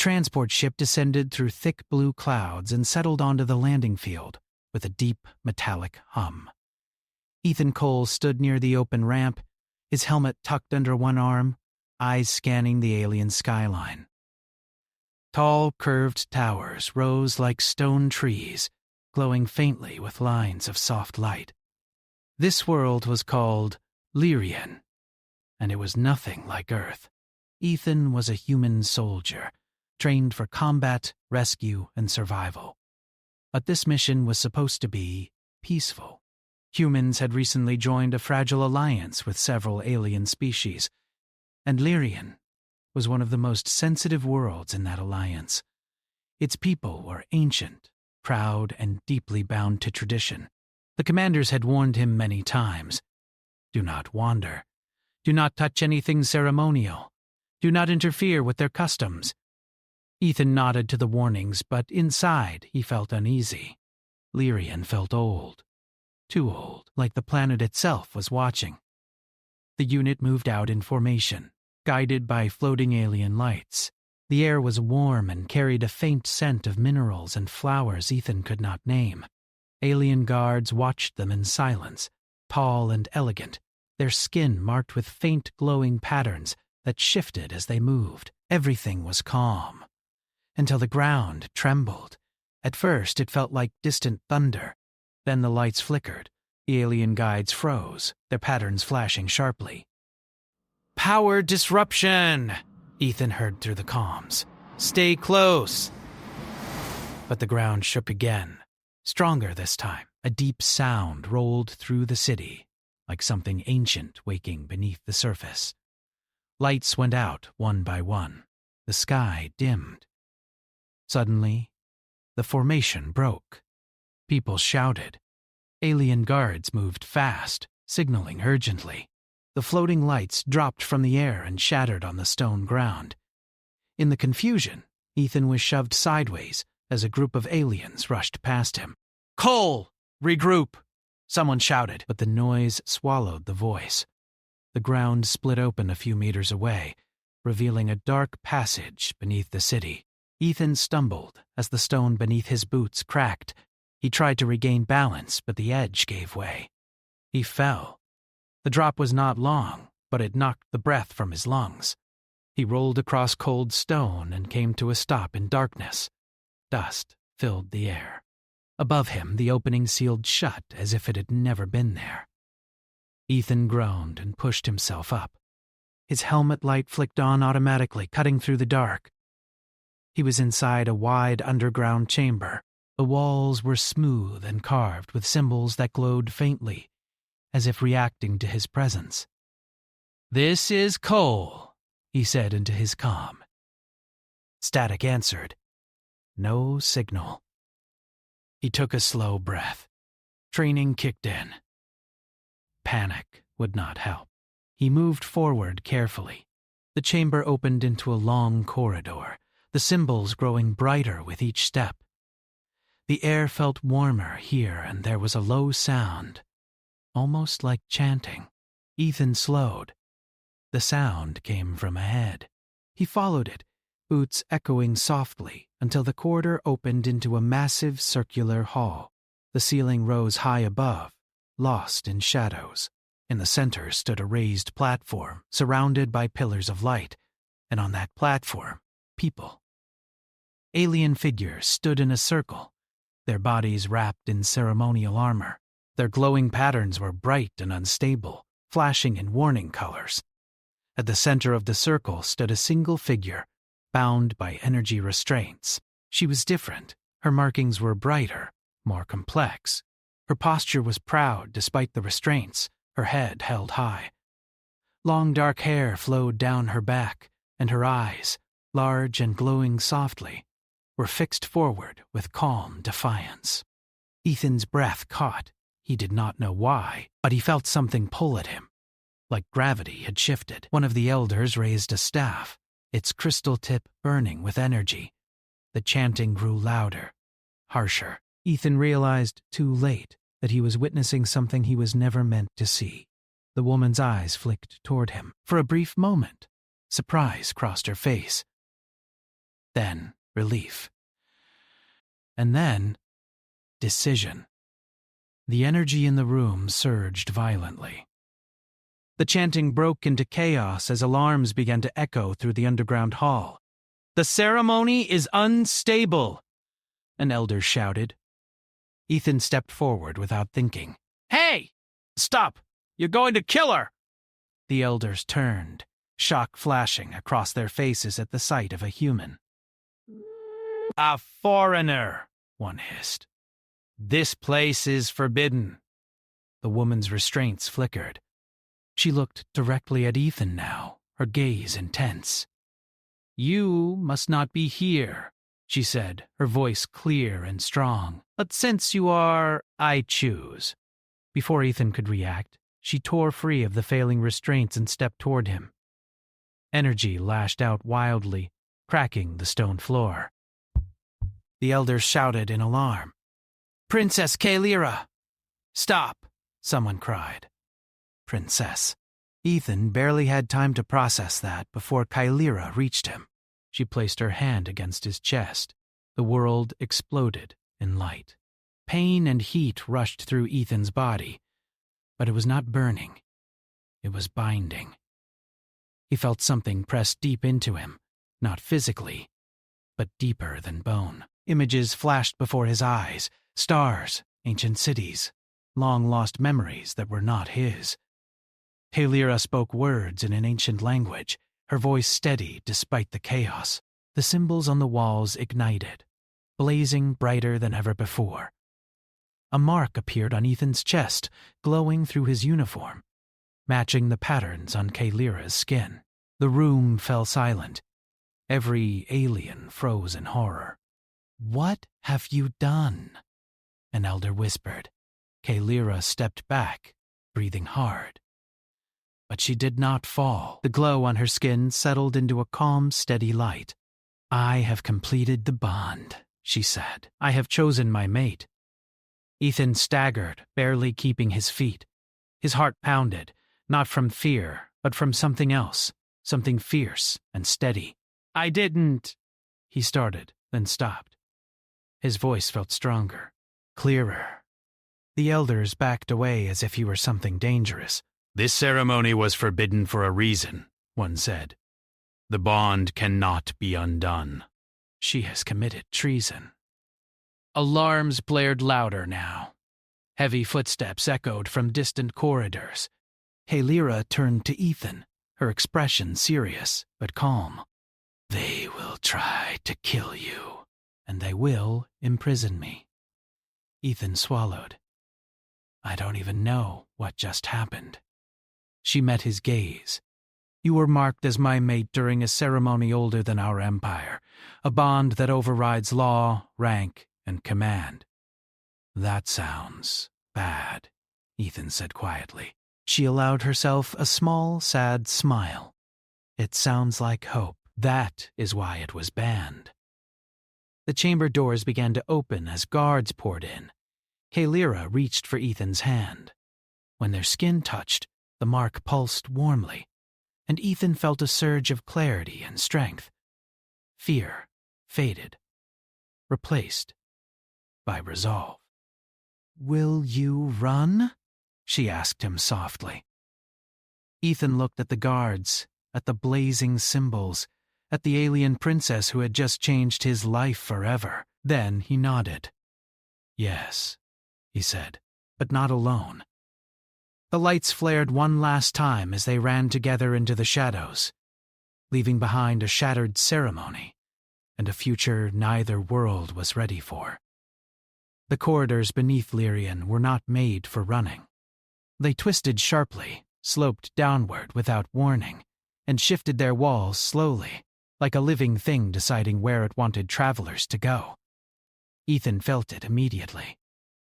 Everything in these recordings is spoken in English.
transport ship descended through thick blue clouds and settled onto the landing field with a deep, metallic hum. Ethan Cole stood near the open ramp, his helmet tucked under one arm, eyes scanning the alien skyline. Tall, curved towers rose like stone trees, glowing faintly with lines of soft light. This world was called Lyrian, and it was nothing like Earth. Ethan was a human soldier, trained for combat, rescue, and survival. But this mission was supposed to be peaceful. Humans had recently joined a fragile alliance with several alien species, and Lyrian was one of the most sensitive worlds in that alliance. Its people were ancient, proud, and deeply bound to tradition. The commanders had warned him many times. Do not wander. Do not touch anything ceremonial. Do not interfere with their customs. Ethan nodded to the warnings, but inside he felt uneasy. Lyrian felt old. Too old, like the planet itself was watching. The unit moved out in formation, guided by floating alien lights. The air was warm and carried a faint scent of minerals and flowers Ethan could not name. Alien guards watched them in silence, tall and elegant, their skin marked with faint glowing patterns that shifted as they moved. Everything was calm, until the ground trembled. At first it felt like distant thunder. Then the lights flickered, the alien guides froze, their patterns flashing sharply. "Power disruption!" Ethan heard through the comms. "Stay close!" But the ground shook again, stronger this time. A deep sound rolled through the city, like something ancient waking beneath the surface. Lights went out one by one. The sky dimmed. Suddenly, the formation broke. People shouted. Alien guards moved fast, signaling urgently. The floating lights dropped from the air and shattered on the stone ground. In the confusion, Ethan was shoved sideways as a group of aliens rushed past him. "Cole! Regroup!" someone shouted, but the noise swallowed the voice. The ground split open a few meters away, revealing a dark passage beneath the city. Ethan stumbled as the stone beneath his boots cracked. He tried to regain balance, but the edge gave way. He fell. The drop was not long, but it knocked the breath from his lungs. He rolled across cold stone and came to a stop in darkness. Dust filled the air. Above him, the opening sealed shut as if it had never been there. Ethan groaned and pushed himself up. His helmet light flicked on automatically, cutting through the dark. He was inside a wide underground chamber. The walls were smooth and carved with symbols that glowed faintly, as if reacting to his presence. "This is Cole," he said into his comm. Static answered. No signal. He took a slow breath. Training kicked in. Panic would not help. He moved forward carefully. The chamber opened into a long corridor, the symbols growing brighter with each step. The air felt warmer here, and there was a low sound, almost like chanting. Ethan slowed. The sound came from ahead. He followed it, boots echoing softly, until the corridor opened into a massive circular hall. The ceiling rose high above, lost in shadows. In the center stood a raised platform, surrounded by pillars of light, and on that platform, people. Alien figures stood in a circle, their bodies wrapped in ceremonial armor. Their glowing patterns were bright and unstable, flashing in warning colors. At the center of the circle stood a single figure, bound by energy restraints. She was different. Her markings were brighter, more complex. Her posture was proud despite the restraints, her head held high. Long dark hair flowed down her back, and her eyes, large and glowing softly, were fixed forward with calm defiance. Ethan's breath caught. He did not know why, but he felt something pull at him. Like gravity had shifted. One of the elders raised a staff, its crystal tip burning with energy. The chanting grew louder, harsher. Ethan realized too late that he was witnessing something he was never meant to see. The woman's eyes flicked toward him. For a brief moment, surprise crossed her face. then relief. And then, decision. The energy in the room surged violently. The chanting broke into chaos as alarms began to echo through the underground hall. "The ceremony is unstable," an elder shouted. Ethan stepped forward without thinking. "Hey! Stop! You're going to kill her!" The elders turned, shock flashing across their faces at the sight of a human. "A foreigner," one hissed. "This place is forbidden." The woman's restraints flickered. She looked directly at Ethan now, her gaze intense. "You must not be here," she said, her voice clear and strong. "But since you are, I choose." Before Ethan could react, she tore free of the failing restraints and stepped toward him. Energy lashed out wildly, cracking the stone floor. The elders shouted in alarm. "Princess Kaelira!" "Stop!" someone cried. Princess. Ethan barely had time to process that before Kaelira reached him. She placed her hand against his chest. The world exploded in light. Pain and heat rushed through Ethan's body, but it was not burning. It was binding. He felt something press deep into him, not physically, but deeper than bone. Images flashed before his eyes, stars, ancient cities, long-lost memories that were not his. Kaelira spoke words in an ancient language, her voice steady despite the chaos. The symbols on the walls ignited, blazing brighter than ever before. A mark appeared on Ethan's chest, glowing through his uniform, matching the patterns on Kaelira's skin. The room fell silent. Every alien froze in horror. "What have you done?" an elder whispered. Kaelira stepped back, breathing hard. But she did not fall. The glow on her skin settled into a calm, steady light. "I have completed the bond," she said. "I have chosen my mate." Ethan staggered, barely keeping his feet. His heart pounded, not from fear, but from something else, something fierce and steady. "I didn't," he started, then stopped. His voice felt stronger, clearer. The elders backed away as if he were something dangerous. "This ceremony was forbidden for a reason," one said. "The bond cannot be undone." "She has committed treason." Alarms blared louder now. Heavy footsteps echoed from distant corridors. Kaelira turned to Ethan, her expression serious but calm. "They will try to kill you, and they will imprison me." Ethan swallowed. "I don't even know what just happened." She met his gaze. "You were marked as my mate during a ceremony older than our empire, a bond that overrides law, rank, and command." "That sounds bad," Ethan said quietly. She allowed herself a small, sad smile. "It sounds like hope. That is why it was banned." The chamber doors began to open as guards poured in. Kaelira reached for Ethan's hand. When their skin touched, the mark pulsed warmly, and Ethan felt a surge of clarity and strength. Fear faded, replaced by resolve. "Will you run?" she asked him softly. Ethan looked at the guards, at the blazing symbols, at the alien princess who had just changed his life forever. Then he nodded. "Yes," he said, "but not alone." The lights flared one last time as they ran together into the shadows, leaving behind a shattered ceremony and a future neither world was ready for. The corridors beneath Lyrian were not made for running. They twisted sharply, sloped downward without warning, and shifted their walls slowly, like a living thing deciding where it wanted travelers to go. Ethan felt it immediately.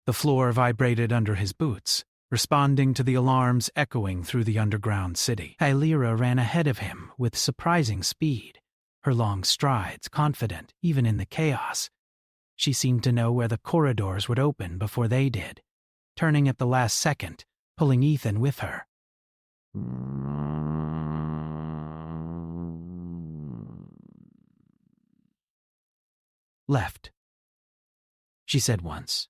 The floor vibrated under his boots, responding to the alarms echoing through the underground city. Kaelira ran ahead of him with surprising speed, her long strides confident even in the chaos. She seemed to know where the corridors would open before they did, turning at the last second, pulling Ethan with her. Left, she said once,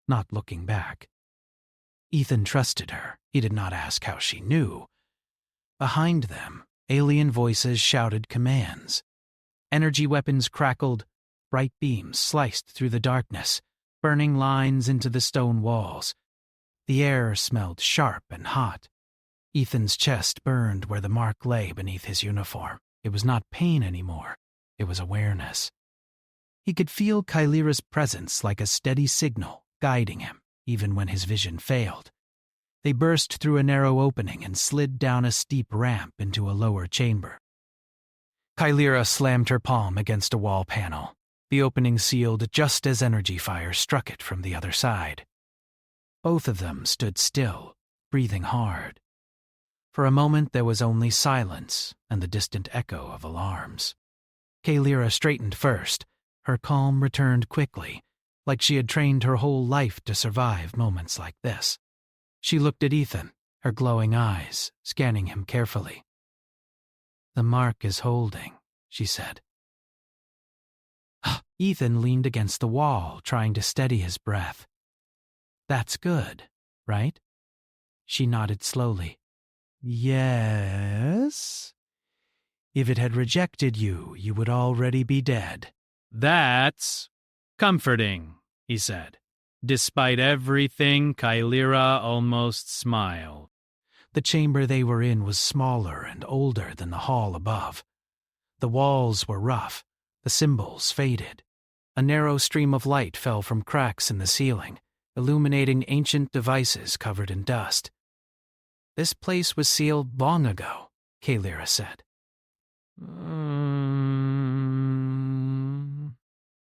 not looking back. Ethan trusted her. He did not ask how she knew. Behind them, alien voices shouted commands. Energy weapons crackled, bright beams sliced through the darkness, burning lines into the stone walls. The air smelled sharp and hot. Ethan's chest burned where the mark lay beneath his uniform. It was not pain anymore. It was awareness. He could feel Kylira's presence like a steady signal, guiding him, even when his vision failed. They burst through a narrow opening and slid down a steep ramp into a lower chamber. Kylira slammed her palm against a wall panel. The opening sealed just as energy fire struck it from the other side. Both of them stood still, breathing hard. For a moment there was only silence and the distant echo of alarms. Kylira straightened first. Her calm returned quickly, like she had trained her whole life to survive moments like this. She looked at Ethan, her glowing eyes, scanning him carefully. "The mark is holding," she said. Ethan leaned against the wall, trying to steady his breath. "That's good, right?" She nodded slowly. "Yes. If it had rejected you, you would already be dead." "That's comforting," he said. Despite everything, Kylira almost smiled. The chamber they were in was smaller and older than the hall above. The walls were rough, the symbols faded. A narrow stream of light fell from cracks in the ceiling, illuminating ancient devices covered in dust. "This place was sealed long ago," Kylira said.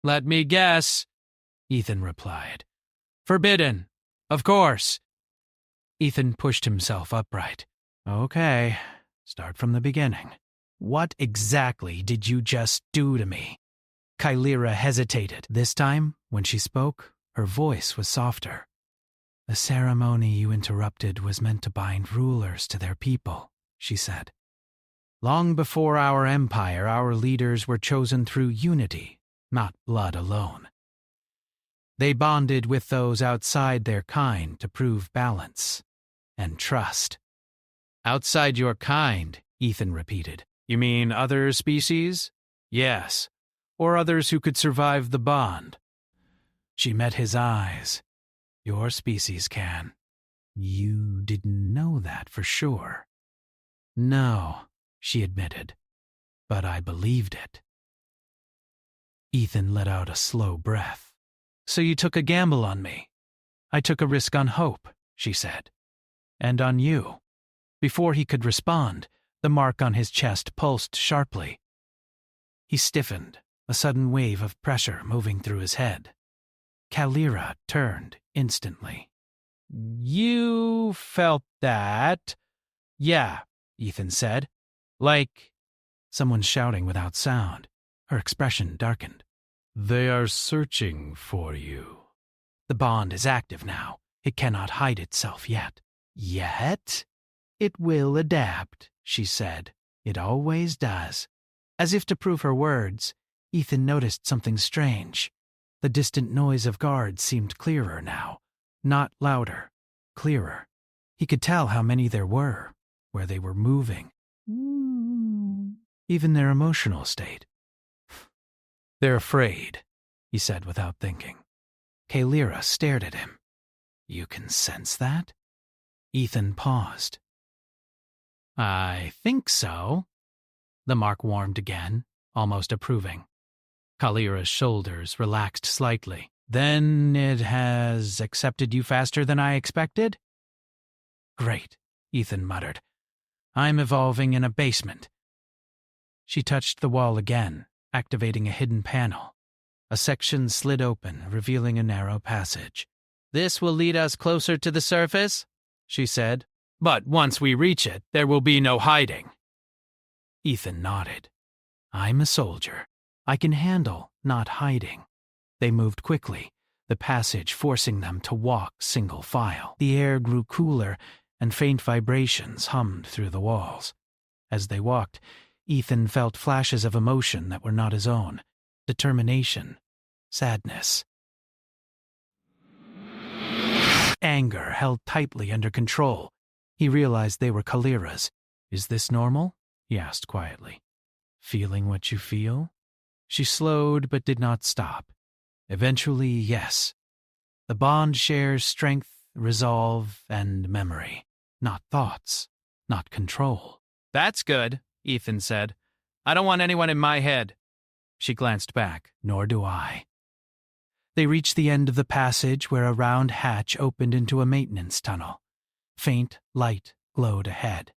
Let me guess," Ethan replied. "Forbidden, of course." Ethan pushed himself upright. "Okay, start from the beginning. What exactly did you just do to me?" Kylira hesitated. This time, when she spoke, her voice was softer. "The ceremony you interrupted was meant to bind rulers to their people," she said. "Long before our empire, our leaders were chosen through unity, not blood alone. They bonded with those outside their kind to prove balance and trust." "Outside your kind," Ethan repeated. "You mean other species?" "Yes, or others who could survive the bond." She met his eyes. "Your species can. You didn't know that for sure." "No," she admitted, "but I believed it." Ethan let out a slow breath. "So you took a gamble on me." "I took a risk on hope," she said. "And on you." Before he could respond, the mark on his chest pulsed sharply. He stiffened, a sudden wave of pressure moving through his head. Kylira turned instantly. "You felt that?" "Yeah," Ethan said. "Like..." Someone shouting without sound. Her expression darkened. "They are searching for you." "The bond is active now. It cannot hide itself yet." "Yet? It will adapt," she said. "It always does." As if to prove her words, Ethan noticed something strange. The distant noise of guards seemed clearer now. Not louder, clearer. He could tell how many there were, where they were moving. Even their emotional state. "They're afraid," he said without thinking. Kylira stared at him. "You can sense that?" Ethan paused. "I think so." The mark warmed again, almost approving. Kylira's shoulders relaxed slightly. "Then it has accepted you faster than I expected?" "Great," Ethan muttered. "I'm evolving in a basement." She touched the wall again, activating a hidden panel. A section slid open, revealing a narrow passage. "This will lead us closer to the surface," she said. "But once we reach it, there will be no hiding." Ethan nodded. "I'm a soldier. I can handle not hiding." They moved quickly, the passage forcing them to walk single file. The air grew cooler, and faint vibrations hummed through the walls. As they walked, Ethan felt flashes of emotion that were not his own. Determination, sadness. Anger held tightly under control. He realized they were Kalira's. "Is this normal?" he asked quietly. "Feeling what you feel?" She slowed but did not stop. "Eventually, yes. The bond shares strength, resolve, and memory. Not thoughts, not control." "That's good," Ethan said. "I don't want anyone in my head." She glanced back. "Nor do I." They reached the end of the passage where a round hatch opened into a maintenance tunnel. Faint light glowed ahead.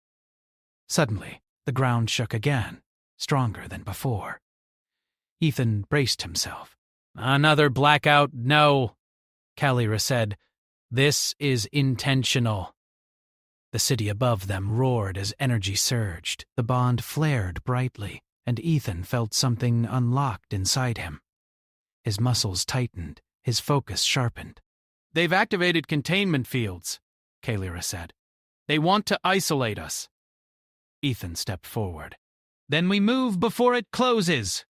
Suddenly, the ground shook again, stronger than before. Ethan braced himself. "Another blackout, no," Kalira said. "This is intentional." The city above them roared as energy surged. The bond flared brightly, and Ethan felt something unlocked inside him. His muscles tightened, his focus sharpened. "They've activated containment fields," Kalira said. "They want to isolate us." Ethan stepped forward. "Then we move before it closes."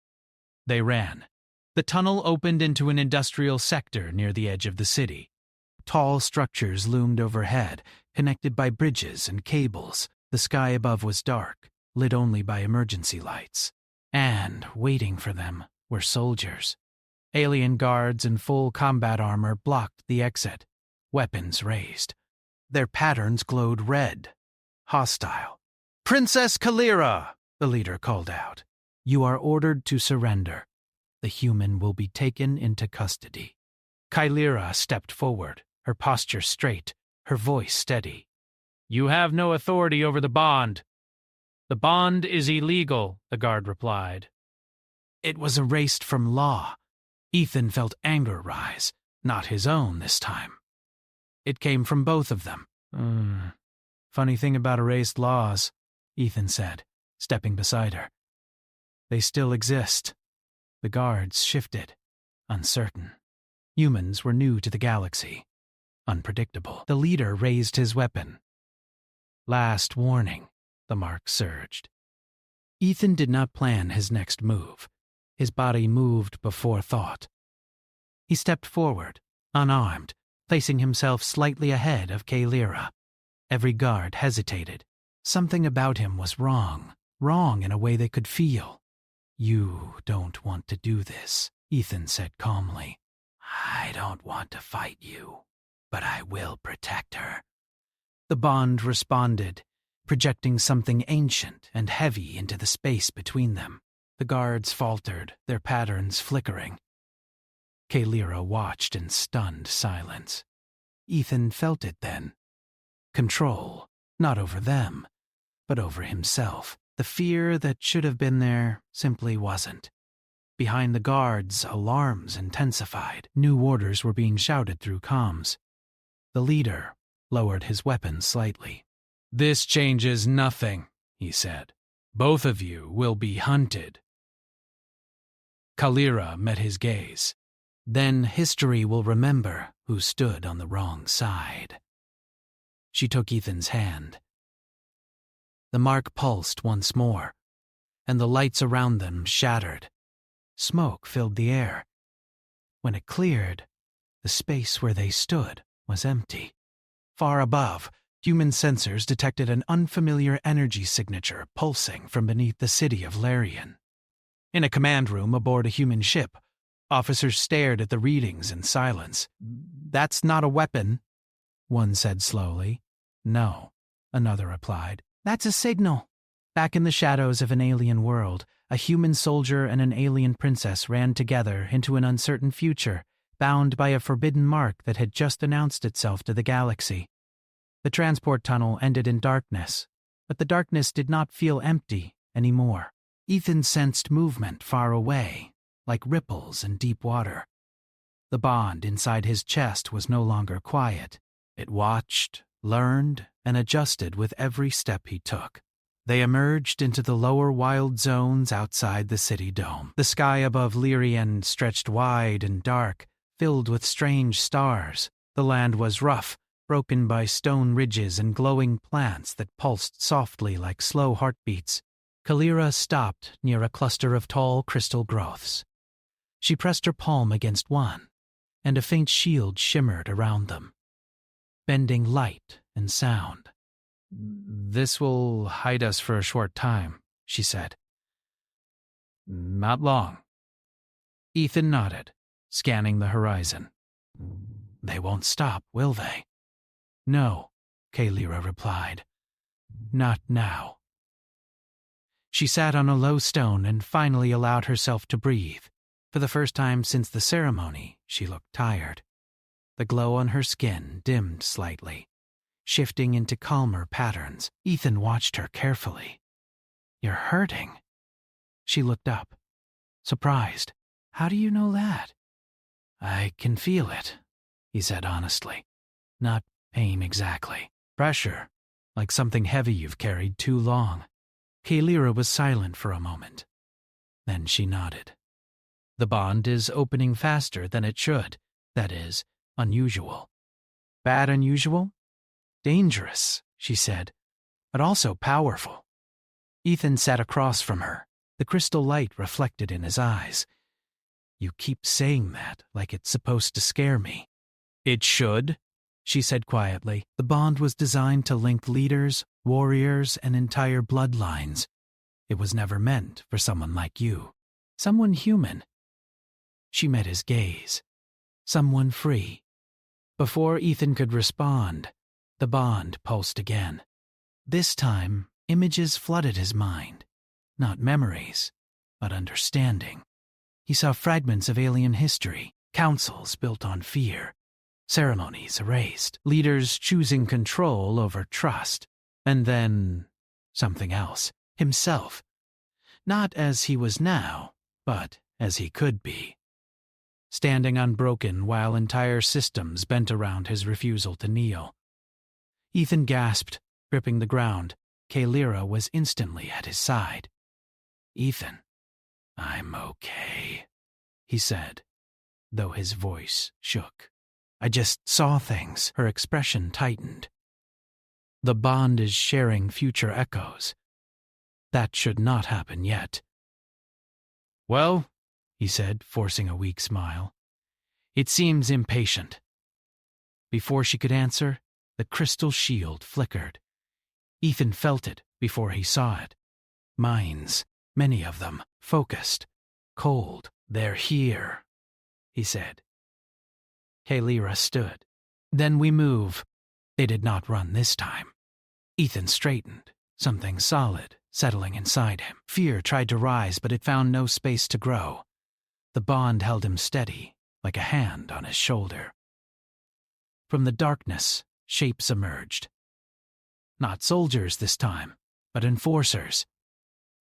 They ran. The tunnel opened into an industrial sector near the edge of the city. Tall structures loomed overhead, connected by bridges and cables. The sky above was dark, lit only by emergency lights. And, waiting for them, were soldiers. Alien guards in full combat armor blocked the exit, weapons raised. Their patterns glowed red, hostile. "Princess Kalira!" the leader called out. "You are ordered to surrender. The human will be taken into custody." Kalira stepped forward, her posture straight, her voice steady. "You have no authority over the bond." "The bond is illegal," the guard replied. It was erased from law. Ethan felt anger rise, not his own this time. It came from both of them. Funny thing about erased laws," Ethan said, stepping beside her. "They still exist." The guards shifted, uncertain. Humans were new to the galaxy, unpredictable. The leader raised his weapon. "Last warning," the mark surged. Ethan did not plan his next move. His body moved before thought. He stepped forward, unarmed, placing himself slightly ahead of Kalira. Every guard hesitated. Something about him was wrong in a way they could feel. "You don't want to do this," Ethan said calmly. "I don't want to fight you, but I will protect her." The bond responded, projecting something ancient and heavy into the space between them. The guards faltered, their patterns flickering. Kalira watched in stunned silence. Ethan felt it then. Control, not over them, but over himself. The fear that should have been there simply wasn't. Behind the guards, alarms intensified. New orders were being shouted through comms. The leader lowered his weapon slightly. "This changes nothing," he said. "Both of you will be hunted." Kalira met his gaze. "Then history will remember who stood on the wrong side." She took Ethan's hand. The mark pulsed once more, and the lights around them shattered. Smoke filled the air. When it cleared, the space where they stood was empty. Far above, human sensors detected an unfamiliar energy signature pulsing from beneath the city of Larian. In a command room aboard a human ship, officers stared at the readings in silence. "That's not a weapon," one said slowly. "No," another replied. "That's a signal." Back in the shadows of an alien world, a human soldier and an alien princess ran together into an uncertain future, bound by a forbidden mark that had just announced itself to the galaxy. The transport tunnel ended in darkness, but the darkness did not feel empty anymore. Ethan sensed movement far away, like ripples in deep water. The bond inside his chest was no longer quiet. It watched, learned, and adjusted with every step he took. They emerged into the lower wild zones outside the city dome. The sky above Lyrian stretched wide and dark, filled with strange stars. The land was rough, broken by stone ridges and glowing plants that pulsed softly like slow heartbeats. Kalira stopped near a cluster of tall crystal growths. She pressed her palm against one, and a faint shield shimmered around them, bending light and sound. "This will hide us for a short time," she said. "Not long." Ethan nodded, scanning the horizon. "They won't stop, will they?" "No," Kaelira replied. "Not now." She sat on a low stone and finally allowed herself to breathe. For the first time since the ceremony, she looked tired. The glow on her skin dimmed slightly, shifting into calmer patterns. Ethan watched her carefully. "You're hurting." She looked up, surprised. "How do you know that?" "I can feel it," he said honestly. "Not pain exactly. Pressure, like something heavy you've carried too long." Kaelira was silent for a moment. Then she nodded. "The bond is opening faster than it should. That is, unusual." "Bad unusual?" "Dangerous," she said, "but also powerful." Ethan sat across from her, the crystal light reflected in his eyes. "You keep saying that like it's supposed to scare me." "It should," she said quietly. "The bond was designed to link leaders, warriors, and entire bloodlines. It was never meant for someone like you. Someone human." She met his gaze. Someone free. Before Ethan could respond, the bond pulsed again. This time, images flooded his mind. Not memories, but understanding. He saw fragments of alien history, councils built on fear, ceremonies erased, leaders choosing control over trust, and then something else, himself. Not as he was now, but as he could be. Standing unbroken while entire systems bent around his refusal to kneel. Ethan gasped, gripping the ground. Kaelira was instantly at his side. "Ethan, I'm okay," he said, though his voice shook. "I just saw things." Her expression tightened. "The bond is sharing future echoes. That should not happen yet." "Well," he said, forcing a weak smile, "it seems impatient." Before she could answer, the crystal shield flickered. Ethan felt it before he saw it. Minds, many of them, focused, cold. "They're here," he said. Kaelira stood. "Then we move." They did not run this time. Ethan straightened, something solid settling inside him. Fear tried to rise, but it found no space to grow. The bond held him steady, like a hand on his shoulder. From the darkness, shapes emerged. Not soldiers this time, but enforcers.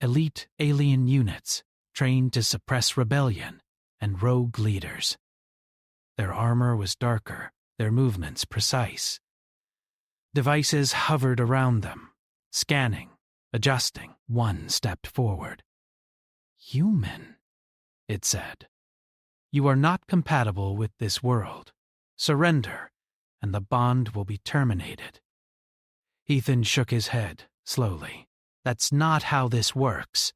Elite alien units, trained to suppress rebellion, and rogue leaders. Their armor was darker, their movements precise. Devices hovered around them, scanning, adjusting. One stepped forward. "Human," it said. "You are not compatible with this world. Surrender, and the bond will be terminated." Ethan shook his head, slowly. "That's not how this works."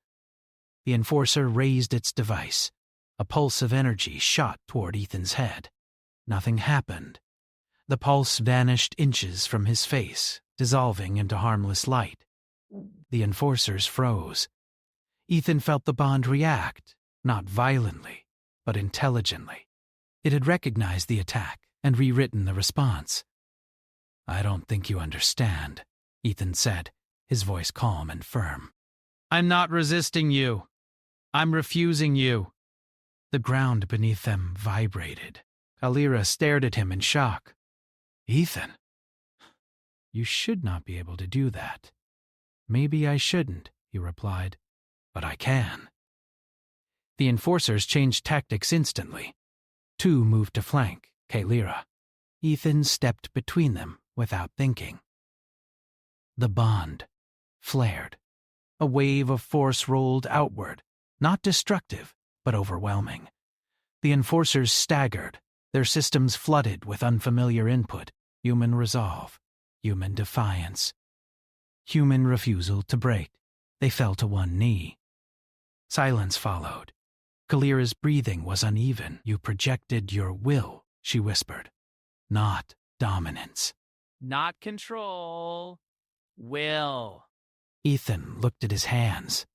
The enforcer raised its device. A pulse of energy shot toward Ethan's head. Nothing happened. The pulse vanished inches from his face, dissolving into harmless light. The enforcers froze. Ethan felt the bond react, not violently, but intelligently. It had recognized the attack and rewritten the response. "I don't think you understand," Ethan said, his voice calm and firm. "I'm not resisting you. I'm refusing you." The ground beneath them vibrated. Kaelira stared at him in shock. "Ethan, you should not be able to do that." "Maybe I shouldn't," he replied, "but I can." The enforcers changed tactics instantly. Two moved to flank Kaelira. Ethan stepped between them without thinking. The bond flared. A wave of force rolled outward, not destructive, but overwhelming. The enforcers staggered, their systems flooded with unfamiliar input, human resolve, human defiance, human refusal to break. They fell to one knee. Silence followed, Kalira's breathing was uneven. You projected your will, she whispered, not dominance. Not control. Will. Ethan looked at his hands.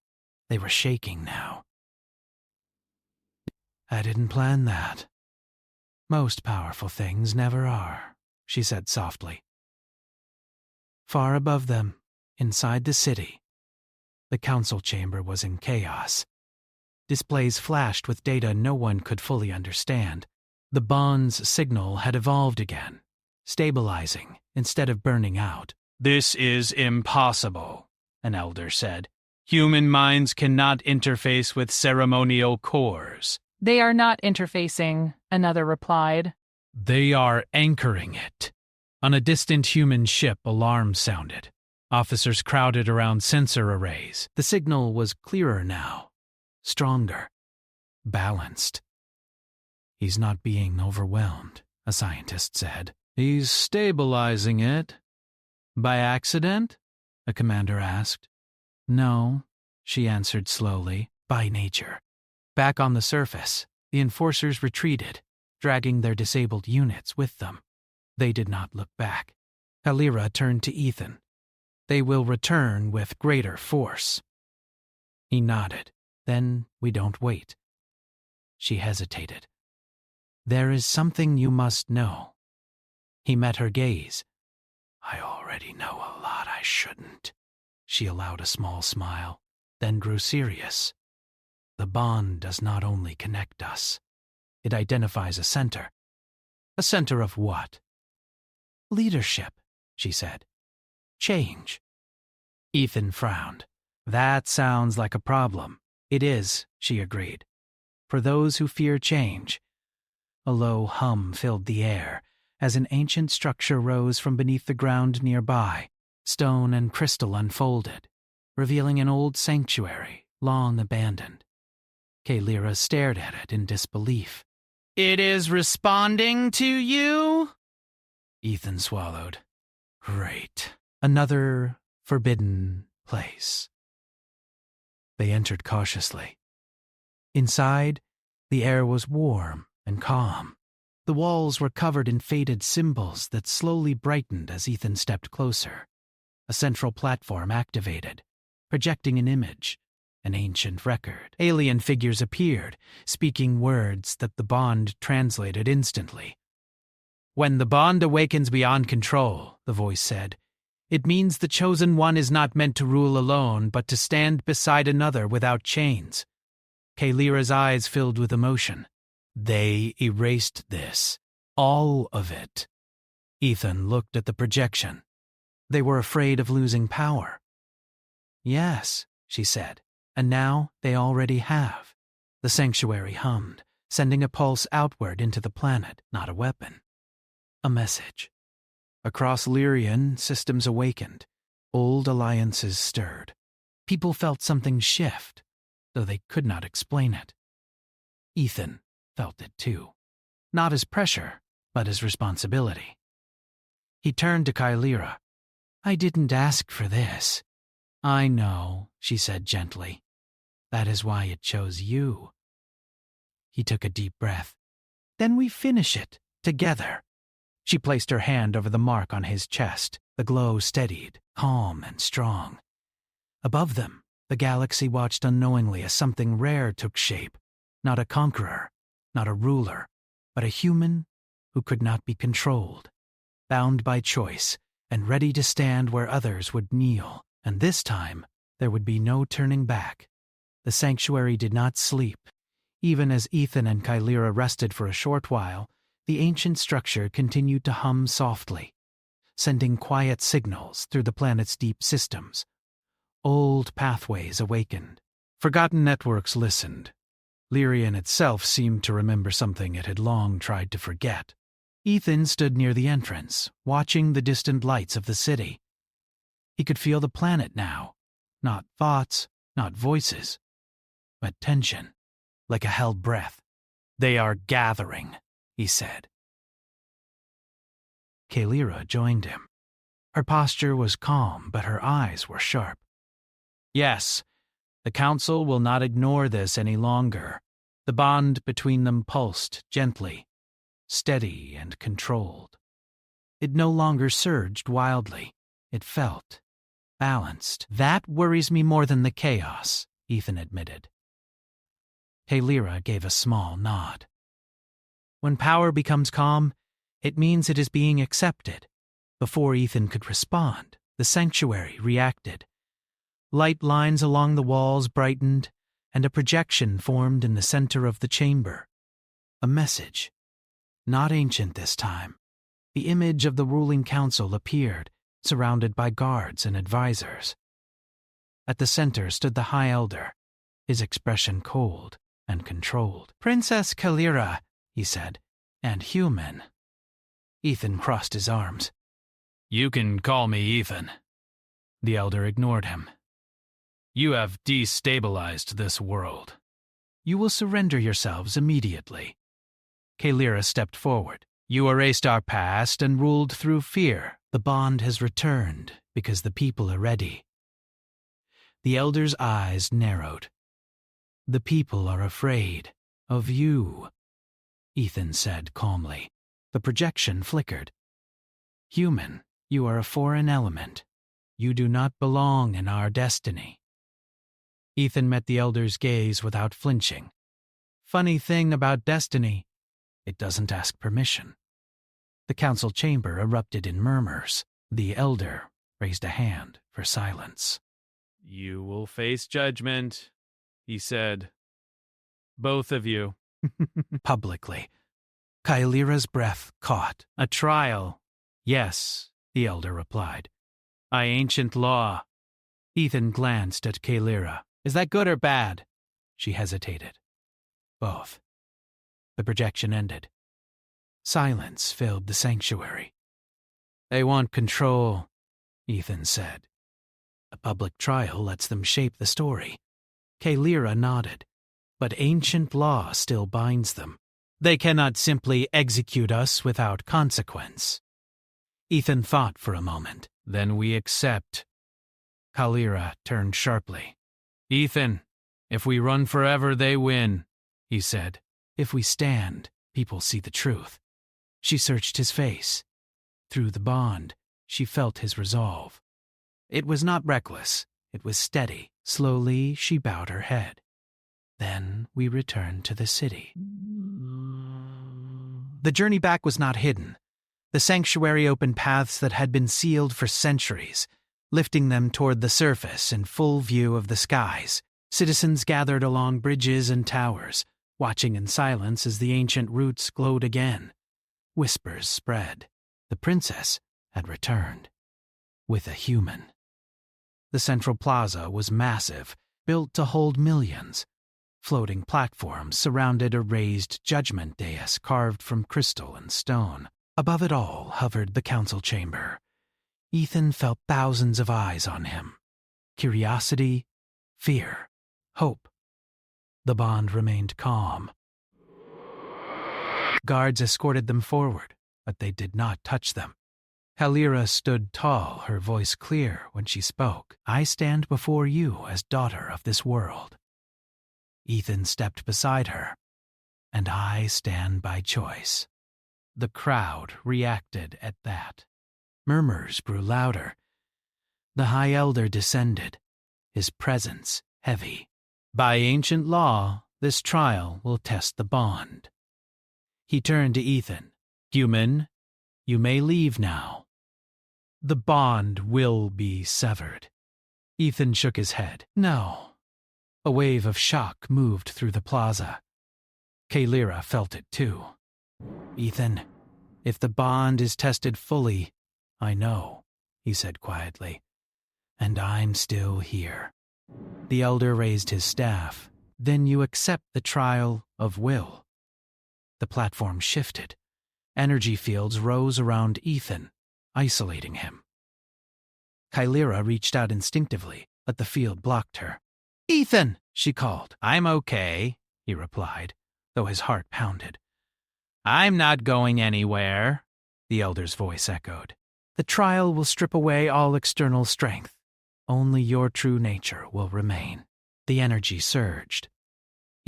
They were shaking now. I didn't plan that. Most powerful things never are, she said softly. Far above them, inside the city, the council chamber was in chaos. Displays flashed with data no one could fully understand. The bond's signal had evolved again, stabilizing instead of burning out. This is impossible, an elder said. Human minds cannot interface with ceremonial cores. They are not interfacing, another replied. They are anchoring it. On a distant human ship, alarms sounded. Officers crowded around sensor arrays. The signal was clearer now, stronger, balanced. He's not being overwhelmed, a scientist said. He's stabilizing it. By accident? A commander asked. No, she answered slowly, by nature. Back on the surface, the enforcers retreated, dragging their disabled units with them. They did not look back. Kalira turned to Ethan. They will return with greater force. He nodded. Then we don't wait. She hesitated. There is something you must know. He met her gaze. I already know a lot I shouldn't. She allowed a small smile, then grew serious. The bond does not only connect us. It identifies a center. A center of what? Leadership, she said. Change. Ethan frowned. That sounds like a problem. It is, she agreed. For those who fear change. A low hum filled the air as an ancient structure rose from beneath the ground nearby. Stone and crystal unfolded, revealing an old sanctuary, long abandoned. Kalira stared at it in disbelief. It is responding to you? Ethan swallowed. Great. Another forbidden place. They entered cautiously. Inside, the air was warm and calm. The walls were covered in faded symbols that slowly brightened as Ethan stepped closer. A central platform activated, projecting an image, an ancient record. Alien figures appeared, speaking words that the bond translated instantly. When the bond awakens beyond control, the voice said, it means the chosen one is not meant to rule alone, but to stand beside another without chains. Kalira's eyes filled with emotion. They erased this. All of it. Ethan looked at the projection. They were afraid of losing power. Yes, she said, and now they already have. The sanctuary hummed, sending a pulse outward into the planet, not a weapon. A message. Across Lyrian, systems awakened. Old alliances stirred. People felt something shift, though they could not explain it. Ethan felt it too. Not as pressure, but as responsibility. He turned to Kalira. I didn't ask for this. I know, she said gently. That is why it chose you. He took a deep breath. Then we finish it, together. She placed her hand over the mark on his chest. The glow steadied, calm and strong. Above them, the galaxy watched unknowingly as something rare took shape. Not a conqueror, not a ruler, but a human who could not be controlled. Bound by choice, and ready to stand where others would kneel. And this time, there would be no turning back. The sanctuary did not sleep. Even as Ethan and Kalira rested for a short while, the ancient structure continued to hum softly, sending quiet signals through the planet's deep systems. Old pathways awakened. Forgotten networks listened. Lyrian itself seemed to remember something it had long tried to forget. Ethan stood near the entrance, watching the distant lights of the city. He could feel the planet now. Not thoughts, not voices, but tension, like a held breath. They are gathering, he said. Kalira joined him. Her posture was calm, but her eyes were sharp. Yes, the Council will not ignore this any longer. The bond between them pulsed gently, steady and controlled. It no longer surged wildly. It felt balanced. "That worries me more than the chaos," Ethan admitted. Kalira gave a small nod. When power becomes calm, it means it is being accepted. Before Ethan could respond, the sanctuary reacted. Light lines along the walls brightened, and a projection formed in the center of the chamber. A message. Not ancient this time. The image of the ruling council appeared, surrounded by guards and advisors. At the center stood the High Elder, his expression cold and controlled. "Princess Kalira," he said, "and human." Ethan crossed his arms. You can call me Ethan. The Elder ignored him. You have destabilized this world. "You will surrender yourselves immediately." Kalira stepped forward. "You erased our past and ruled through fear. The bond has returned because the people are ready." The Elder's eyes narrowed. "The people are afraid of you," Ethan said calmly. The projection flickered. "Human, you are a foreign element. You do not belong in our destiny." Ethan met the Elder's gaze without flinching. "Funny thing about destiny, it doesn't ask permission." The council chamber erupted in murmurs. The Elder raised a hand for silence. You will face judgment, he said. Both of you. Publicly. Kalira's breath caught. "A trial. Yes," the Elder replied. "By ancient law." Ethan glanced at Kalira. "Is that good or bad?" She hesitated. "Both." The projection ended. Silence filled the sanctuary. "They want control," Ethan said. "A public trial lets them shape the story." Kalira nodded. "But ancient law still binds them. They cannot simply execute us without consequence." Ethan thought for a moment. "Then we accept." Kalira turned sharply. "Ethan, if we run forever, they win," he said. "If we stand, people see the truth." She searched his face. Through the bond, she felt his resolve. It was not reckless. It was steady. Slowly, she bowed her head. "Then we returned to the city." The journey back was not hidden. The sanctuary opened paths that had been sealed for centuries, lifting them toward the surface in full view of the skies. Citizens gathered along bridges and towers, watching in silence as the ancient roots glowed again. Whispers spread. The princess had returned. With a human. The central plaza was massive, built to hold millions. Floating platforms surrounded a raised judgment dais carved from crystal and stone. Above it all hovered the council chamber. Ethan felt thousands of eyes on him. Curiosity, fear, hope. The bond remained calm. Guards escorted them forward, but they did not touch them. Kalira stood tall, her voice clear when she spoke. "I stand before you as daughter of this world." Ethan stepped beside her. "And I stand by choice." The crowd reacted at that. Murmurs grew louder. The High Elder descended, his presence heavy. "By ancient law, this trial will test the bond." He turned to Ethan. "Human, you may leave now. The bond will be severed." Ethan shook his head. "No." A wave of shock moved through the plaza. Kalira felt it too. "Ethan, if the bond is tested fully, I know," he said quietly. "And I'm still here." The Elder raised his staff. "Then you accept the trial of will." The platform shifted. Energy fields rose around Ethan, isolating him. Kalira reached out instinctively, but the field blocked her. "Ethan!" she called. "I'm okay," he replied, though his heart pounded. "I'm not going anywhere," the Elder's voice echoed. "The trial will strip away all external strength. Only your true nature will remain." The energy surged.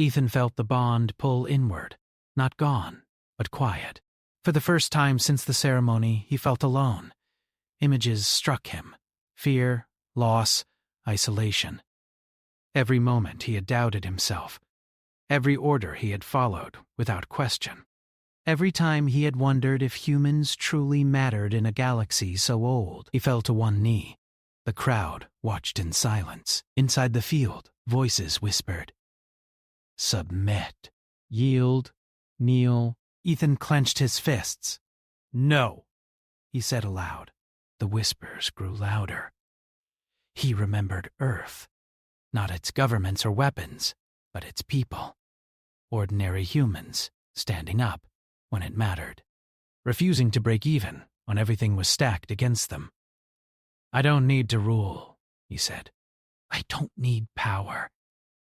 Ethan felt the bond pull inward, not gone, but quiet. For the first time since the ceremony, he felt alone. Images struck him: fear, loss, isolation. Every moment he had doubted himself. Every order he had followed without question. Every time he had wondered if humans truly mattered in a galaxy so old. He fell to one knee. The crowd watched in silence. Inside the field, voices whispered, "Submit. Yield. Kneel." Ethan clenched his fists. "No," he said aloud. The whispers grew louder. He remembered Earth. Not its governments or weapons, but its people. Ordinary humans, standing up when it mattered, refusing to break even when everything was stacked against them. "I don't need to rule," he said. "I don't need power."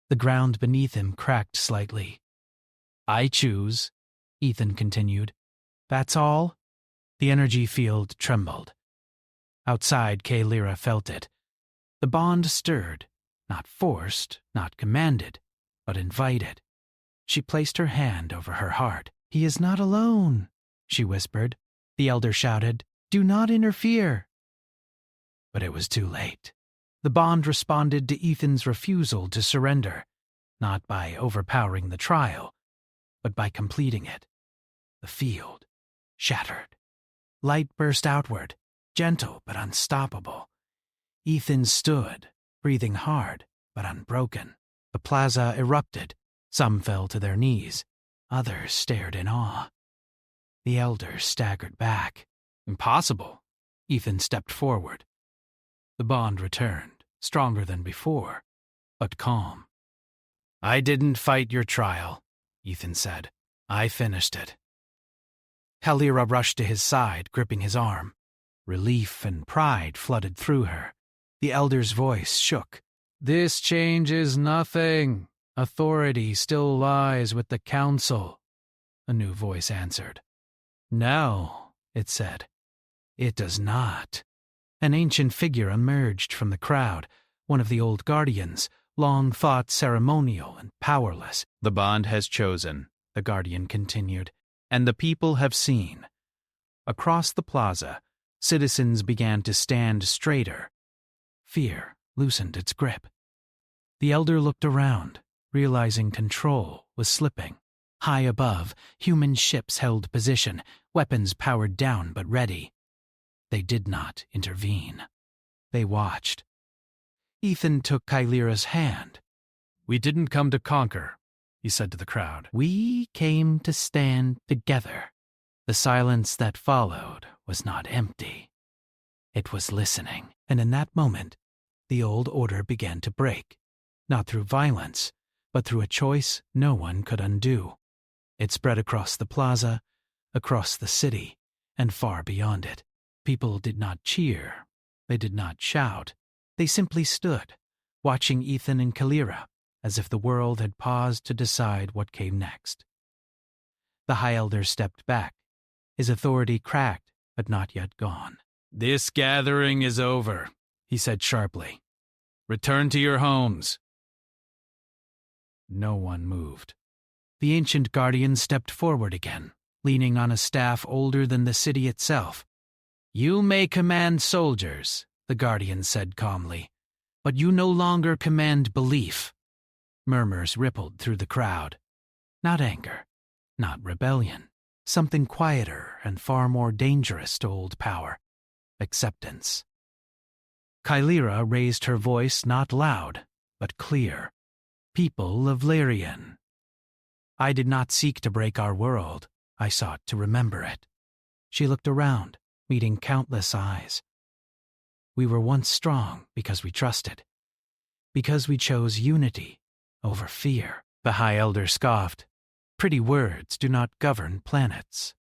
The ground beneath him cracked slightly. "I choose," Ethan continued. "That's all?" The energy field trembled. Outside, Kaylira felt it. The bond stirred, not forced, not commanded, but invited. She placed her hand over her heart. "He is not alone," she whispered. The elder shouted, "Do not interfere." But it was too late. The bond responded to Ethan's refusal to surrender, not by overpowering the trial, but by completing it. The field shattered. Light burst outward, gentle but unstoppable. Ethan stood, breathing hard but unbroken. The plaza erupted. Some fell to their knees. Others stared in awe. The elders staggered back. "Impossible." Ethan stepped forward. The bond returned, stronger than before, but calm. "I didn't fight your trial," Ethan said. "I finished it." Kaylira rushed to his side, gripping his arm. Relief and pride flooded through her. The elder's voice shook. "This changes nothing. Authority still lies with the council," a new voice answered. "No," it said. "It does not." An ancient figure emerged from the crowd, one of the old guardians, long thought ceremonial and powerless. "The bond has chosen," the guardian continued, "and the people have seen." Across the plaza, citizens began to stand straighter. Fear loosened its grip. The elder looked around, realizing control was slipping. High above, human ships held position, weapons powered down but ready. They did not intervene. They watched. Ethan took Kaylira's hand. "We didn't come to conquer," he said to the crowd. "We came to stand together." The silence that followed was not empty. It was listening, and in that moment, the old order began to break, not through violence, but through a choice no one could undo. It spread across the plaza, across the city, and far beyond it. People did not cheer. They did not shout. They simply stood, watching Ethan and Kaylira, as if the world had paused to decide what came next. The High Elder stepped back, his authority cracked but not yet gone. "This gathering is over," he said sharply. "Return to your homes." No one moved. The ancient guardian stepped forward again, leaning on a staff older than the city itself. "You may command soldiers," the guardian said calmly, "but you no longer command belief." Murmurs rippled through the crowd. Not anger, not rebellion. Something quieter and far more dangerous to old power. Acceptance. Kaylira raised her voice not loud, but clear. "People of Lyrian. I did not seek to break our world. I sought to remember it." She looked around, meeting countless eyes. "We were once strong because we trusted. Because we chose unity over fear." The High Elder scoffed. "Pretty words do not govern planets."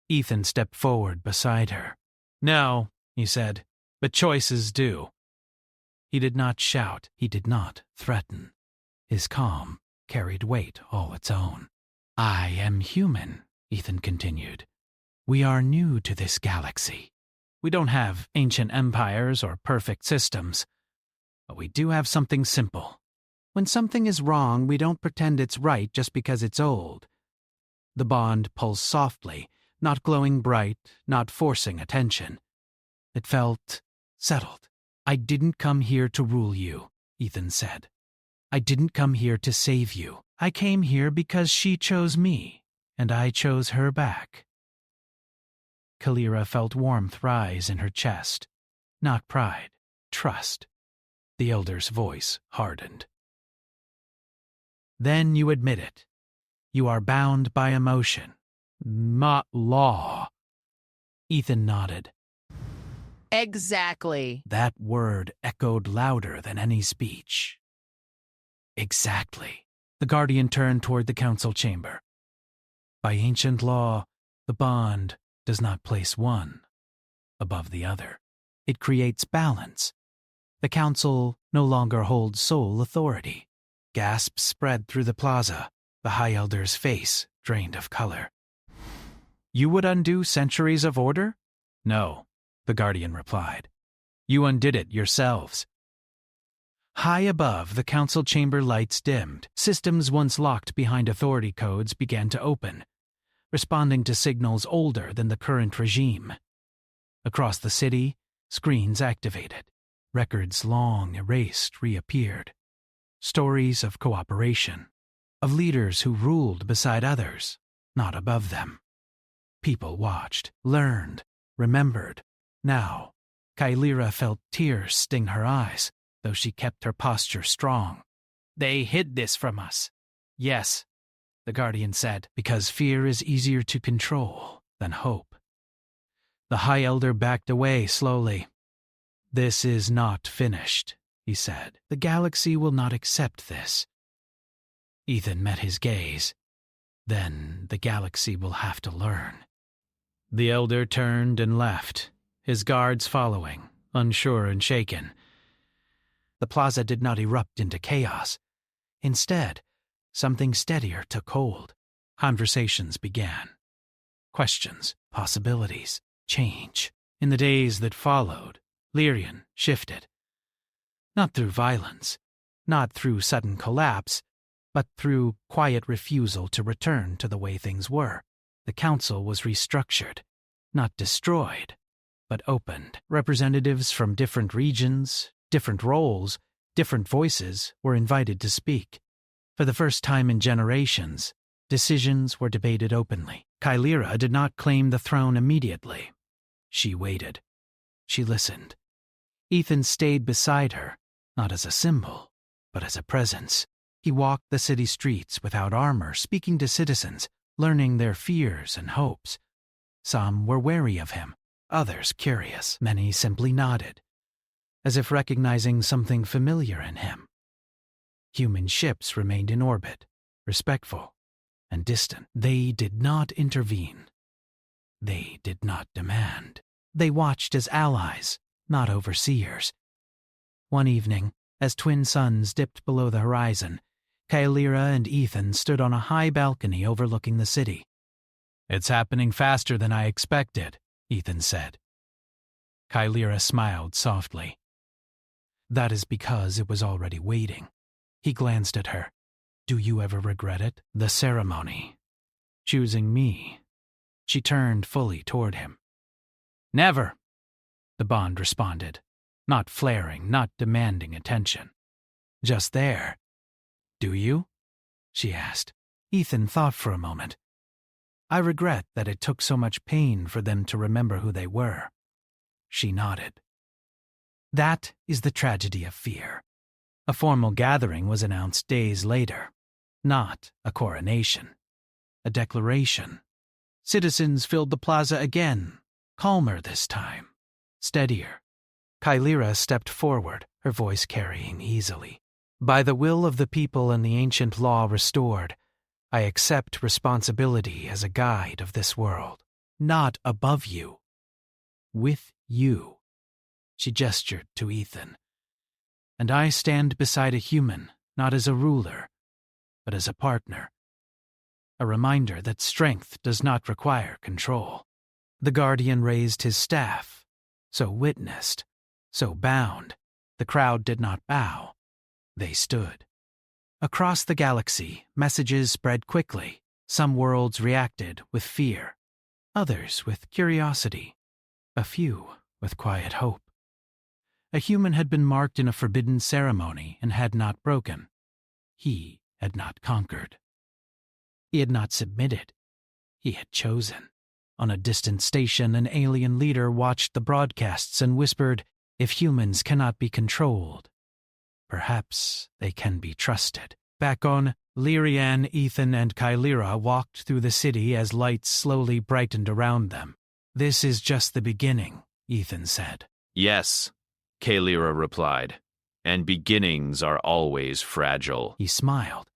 Ethan stepped forward beside her. "No," he said, "but choices do." He did not shout. He did not threaten. His calm carried weight all its own. "I am human," Ethan continued. "We are new to this galaxy. We don't have ancient empires or perfect systems, but we do have something simple: When something is wrong, we don't pretend it's right just because it's old. The bond pulsed softly, not glowing bright, not forcing attention. It felt settled. I didn't come here to rule you, Ethan said. I didn't come here to save you. I came here because she chose me, and I chose her back. Kalira felt warmth rise in her chest. Not pride, trust. The elder's voice hardened. Then you admit it. You are bound by emotion, not law. Ethan nodded. Exactly. That word echoed louder than any speech. Exactly. The guardian turned toward the council chamber. By ancient law, the bond does not place one above the other. It creates balance. The council no longer holds sole authority. Gasps spread through the plaza, the High Elder's face drained of color. You would undo centuries of order? No, the guardian replied. You undid it yourselves. High above, the council chamber lights dimmed. Systems once locked behind authority codes began to open, responding to signals older than the current regime. Across the city, screens activated. Records long erased reappeared. Stories of cooperation, of leaders who ruled beside others, not above them. People watched, learned, remembered. Now, Kailira felt tears sting her eyes, though she kept her posture strong. They hid this from us. Yes, the guardian said, because fear is easier to control than hope. The High Elder backed away slowly. This is not finished, he said. The galaxy will not accept this. Ethan met his gaze. Then the galaxy will have to learn. The elder turned and left, his guards following, unsure and shaken. The plaza did not erupt into chaos. Instead, something steadier took hold. Conversations began. Questions, possibilities, change. In the days that followed, Lyrian shifted. Not through violence, not through sudden collapse, but through quiet refusal to return to the way things were. The council was restructured, not destroyed, but opened. Representatives from different regions, different roles, different voices were invited to speak. For the first time in generations, decisions were debated openly. Kailira did not claim the throne immediately. She waited. She listened. Ethan stayed beside her, not as a symbol, but as a presence. He walked the city streets without armor, speaking to citizens, learning their fears and hopes. Some were wary of him, others curious. Many simply nodded, as if recognizing something familiar in him. Human ships remained in orbit, respectful and distant. They did not intervene. They did not demand. They watched as allies, not overseers. One evening, as twin suns dipped below the horizon, Kailira and Ethan stood on a high balcony overlooking the city. It's happening faster than I expected, Ethan said. Kailira smiled softly. That is because it was already waiting. He glanced at her. Do you ever regret it? The ceremony. Choosing me. She turned fully toward him. Never, the bond responded, not flaring, not demanding attention. Just there. Do you? She asked. Ethan thought for a moment. I regret that it took so much pain for them to remember who they were. She nodded. That is the tragedy of fear. A formal gathering was announced days later. Not a coronation. A declaration. Citizens filled the plaza again, calmer this time, steadier. Kailira stepped forward, her voice carrying easily. By the will of the people and the ancient law restored, I accept responsibility as a guide of this world. Not above you. With you. She gestured to Ethan. And I stand beside a human, not as a ruler, but as a partner. A reminder that strength does not require control. The guardian raised his staff, so witnessed, so bound. The crowd did not bow. They stood. Across the galaxy, messages spread quickly. Some worlds reacted with fear, others with curiosity, a few with quiet hope. A human had been marked in a forbidden ceremony and had not broken. He had not conquered. He had not submitted. He had chosen. On a distant station, an alien leader watched the broadcasts and whispered, "If humans cannot be controlled, perhaps they can be trusted." Back on Lyrian, Ethan, and Kylira walked through the city as lights slowly brightened around them. "This is just the beginning," Ethan said. "Yes," Kylira replied, "and beginnings are always fragile." He smiled.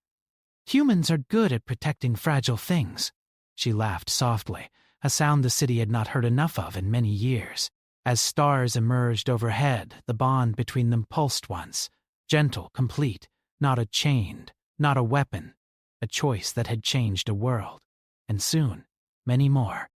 "Humans are good at protecting fragile things." She laughed softly, a sound the city had not heard enough of in many years. As stars emerged overhead, the bond between them pulsed once, gentle, complete, not a chained, not a weapon, a choice that had changed a world. And soon, many more,